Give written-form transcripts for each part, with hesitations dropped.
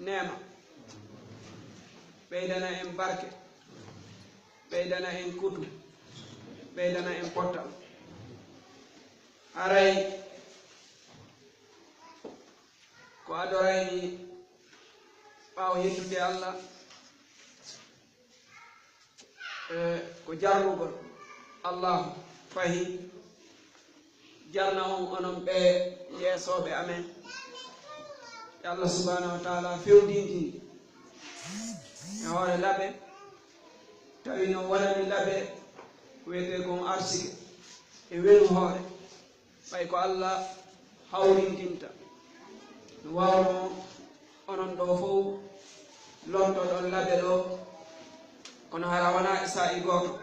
neema, ɓeydana en barke, ɓeydana en kutu, ɓeydana en pottal. Aray ko adorayni ɓaawo yettude Allah ko jarlugol Allah fahi jarna on onon ɓe yeesoɓe amen. Allah subhanahu wa taala fewdinti e hoore laɓe tawi no waɗani laɓe wiyete kon arsike e welu hoore ɓay ko Allah hawrindinta no wawno onon ɗo fof lontoɗon laɓe ɗo kono hara wona e sa'i goto.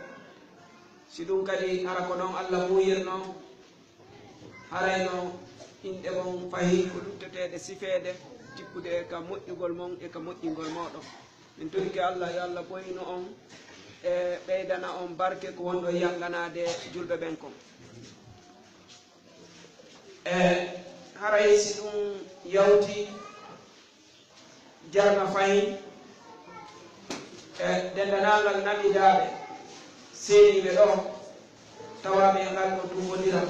Si ɗum kadi hara ko ɗon Allah muyirno harayno inɗe mon fahi ko lutteteɗe sifede tikkude e ka moƴƴugol mon e ka moƴƴingol moɗon. min torki Allah yo Allah ɓoyno on e ɓeydana on barke ko wonɗo yanganade julɓe ɓen kon. Haray si ɗum yawti jarna fayi e dendanangal naɓidaɓe seeniɓe ɗo tawaɓe e ngal ɗo dumbodiral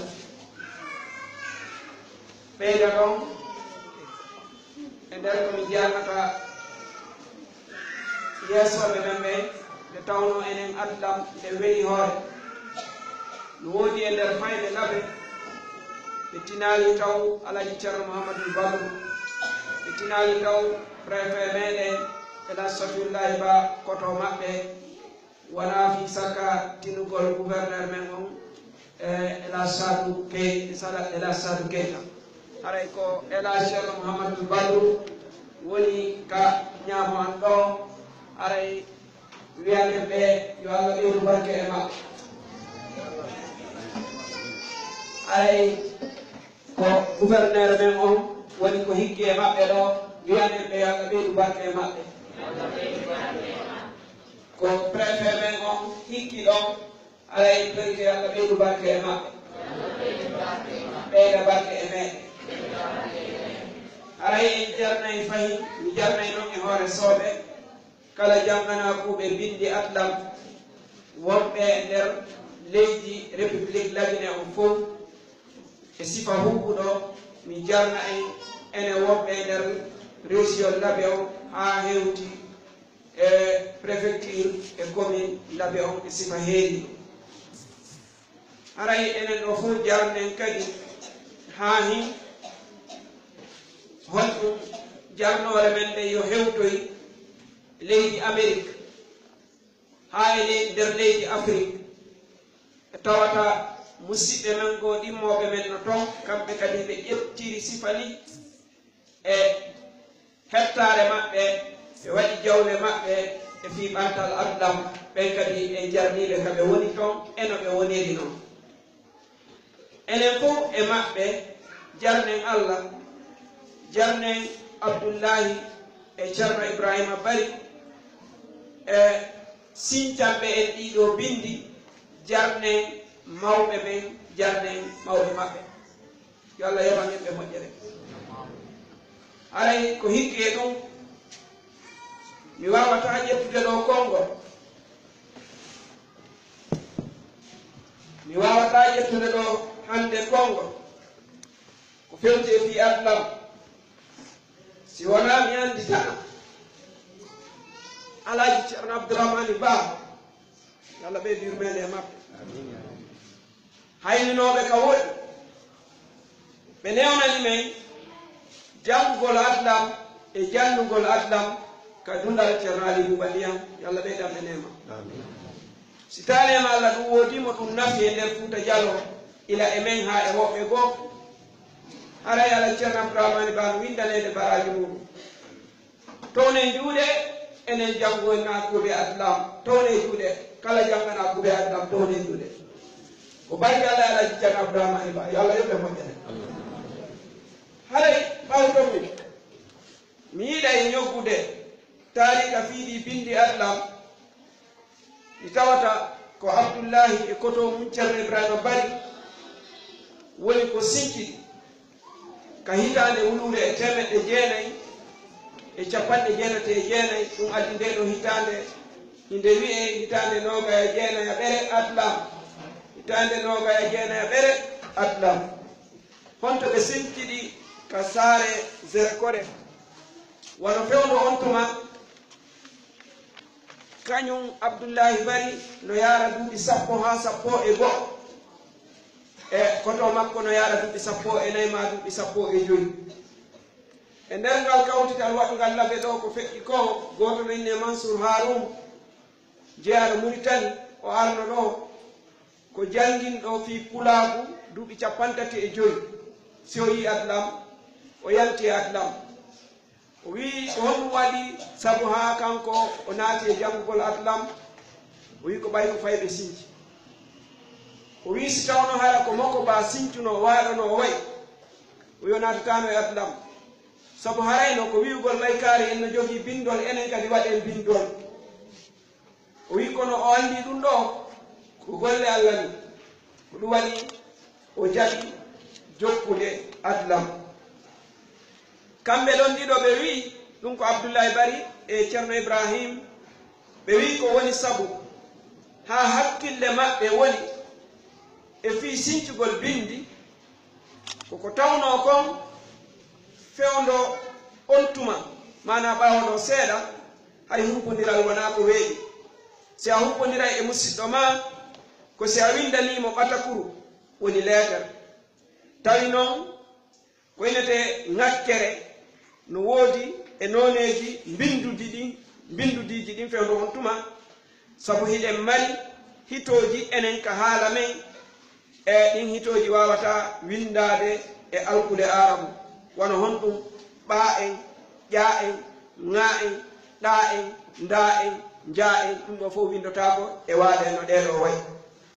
ɓeyda ɗon e nder komi jarnata yeesoɓe men ɓe nde tawno enen adlam nde weeli hoore no woodi e nder fayde laɓe ɓe tinali taw Alaji Ceerno Mouhamadoul Badru ɓe tinali taw préfet meɗen Elhadji Safiullahi Ba koto maɓɓe wona fi sakka tinugol gouverneur men on Elhadji Sadou Keita. Haray ko Elhadji Ceerno Mouhamadoul Badru woni ka ñaamo an ɗo haray wiyanen ɓe yo Allah ɓeydu barke e maɓɓe. Haray ko gouverneur men on woni ko higgi e maɓɓe ɗo wiyanen ɓe yo Allah ɓeydu barke e maɓɓe. Ko préfet men on hikki ɗo haray ɓeydu yo Allah ɓeydu barke e maɓɓe, ɓeyda barke e meɗen. Haray en jarnayi fayi mi jarnayi ɗon e hoore sooɓe kala jangana kuuɓe bindi atlam wonɓe e nder leydi république labine on fof e sifa huɓɓuɗo mi jarna en ene wonɓe e nder région laɓe o ha hewti e préfecture e commune laɓe on e sifa heewi. Haray enen ɗo fof jarnen kadi ha hin honɗum jarnore men ɗe yo hewtoy leydi Amérique ha e nder leydi Afrique e tawata musidɓe men go ɗimmoɓe men no ton kamɓe kadi ɓe ƴettiri sifani e hettare maɓɓe ɓe waɗi jawle maɓɓe e fi ɓantal adlam ɓen kadi e jarniɓe kaɓe woni ton eno ɓe woniri noon. Enen fof e maɓɓe jarnen Allah jarnen Abdoullahi e Ceerno Ibrahima Bari e sincanɓe en ɗiɗo bindi jarnen mawɓe ɓen jarnen mawɓe maɓɓe yo Allah yoɓan en ɓe moƴƴere. Haray ko hikki e ɗum mi wawata ƴettude ɗo konngol, mi wawata ƴettude ɗo hande konngol ko fewti e fi adlam si wona mi andi tan Alaji Ceerno Abdourahmane Ba yo Allah ɓeydu yurmede e maɓɓe hayninoɓe ka woɗi ɓe newnani men janngugol adlam e jannugol adlam ka dundal Ceerno Ali Bouba Ndiyam yo Allah ɓeydan ɓe nema. Si tanema Allah ɗum wodimo ɗum nafi e nder Fouta Diallo ila e men ha e woɓɓe goo haray Alaji Ceerno Abdourahmane Ba no windanede baraji muɗum towne juuɗe enen janngonakuɓe adlam towne juuɗe kala jannganakuɓe adlam towne juuɗe ko barke Allah Alaji Ceerno Abdourahmane Ba yo Allah yoɓe moƴƴere. Haray ɓawɗon mi yiɗa e ñoggude tarika fiiɗi bindi adlam ɗi tawata ko Abdoullahi e koto mum Ceerno Ibrahima Bari woni ko sinkiɗi ka hitande wuluure e 990 50 ɗum addi nde ɗo hitande inde wi'e hitande nogaya jeenaya ɓere atlam hitande nogaya jeenaya ɓere atlam honto ɓe simtiɗi ka saare zerkore wano fewdo on tuma kañum Abdoullahi Bari no yara duuɓi 10 ha 11 e koto makko no yara duuɓi 14 ma duuɓi 15 e nder ngal kawtital waɗugal labe ɗo ko feƴƴi ko goto no inne Mansour Haroun jeyaɗo Mauritanie o arno ɗo ko janginɗo fi pulaku duuɓi 35 si o yi adlam o yalti adlam o wi ko honɗum waɗi sabu ha kanko o naati e janngugol adlam o wi ko ɓay ko fayɓe sinci o wi si tawno hara ko makko ba sincuno waɗano o wayi o yo natatano e adlam sabu harayno ko wi'ugol ɓaykari en no jogii bindol enen kadi waɗen bindol o wi kono o anndi ɗum ɗo ko golle Allah ni ko ɗum waɗi o jaɓi jokkude adlam kamɓe ɗon ɗiɗo ɓe wi ɗum ko Abdoullahi Bari e ceerno Ibrahim ɓe wi ko woni sabu ha hakkille maɓɓe woni e fi sincugol bindi koko tawno kon fewndo on tuma mana ɓawoɗo seeɗa hay humpodiral wona ko weeɗi si a humpodiray e musidɗo ma ko si a windanimo ɓatakuru woni leetere tawi noon ko inete ŋakkere no woodi e noneji bindudiji ɗin fewndo on tuma sabu hiɗen mari hitoji enen ka haala men e ɗin hitoji wawata windade e alkude arabu wono honɗum ɓa en ƴa en ŋa en ɗa en nda en ja en ɗum ɗo fof windotako e waɗe no ɗeɗo wayi